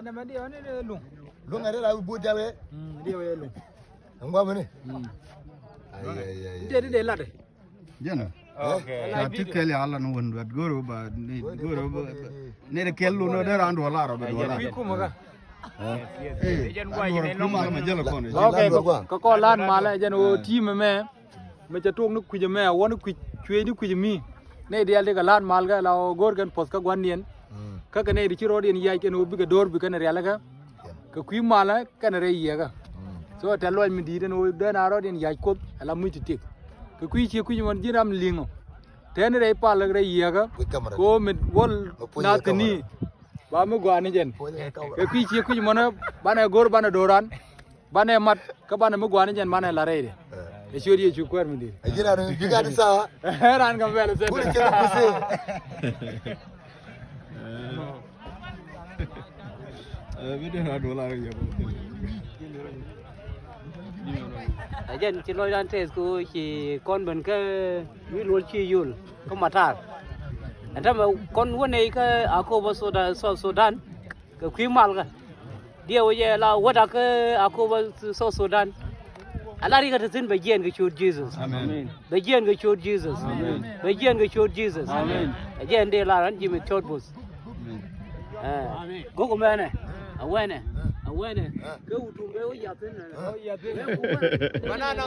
na madio ni lung. Lung ada lah buat jalan. Dia ya lung. Enggak mana? Dia dia lat. Jana. Okay. Ya tikeli ala no won wat goro ba ni goro ba ne de kellu no de ran dola ro be dola. Wi ku maga. Jen gwa yine no ma jela ko ne. Okay ko lan mala jen o team meจะตวงนึกคุยจะแม่วันนึกคุยช่วยนึกคุยจะมีเนี่ยเดียวเด็กล้านมาลก็เราโกรกันพอสก็กวนเนียนก็กันเนี่ยดิชิโร่เดียนยัยกันโอบิกดอร์บิกันเรียลก็ก็คุยมาแล้วกันเรียก็ส่วนแต่ลอยมันดีเดนโอเดินอารอเดียนยัยกบแล้วมือจุดติกก็คุยเชี่ยคุยมันจีรำลิงแทนเรียปาลก็เรียก็ก็มันวันนาตนี่บ้ามือกวนนี่เจนก็คุยเชี่ยคุยมันบ้านโกรบ้านโดรันบ้านมัดก็บ้านมือกวนนี่เจนบ้านลาเรย์Esuri cukup mendiri. Aja ada juga ada sah. Heran kamu bela saya. Boleh cerita kusi. Video ada dolar ya. Aja ni loy dan tes ku si kon ben ke mi lol chi yul ko matar. Anta ma kon wone ke Akobo South Sudan ke kwimal ka. Dia waje la wada ke Akobo South Sudan. Allah riga tsin bagiyan ga chod Jesus. Amen. Bagiyan ga chod Jesus. Amen. Bagiyan ga chod Jesus. Amen. Aja ande la ran jimi chod bus. Amen. Go ko mane. Awene. Ke utumbe o ya tsin. O ya tsin. Banana.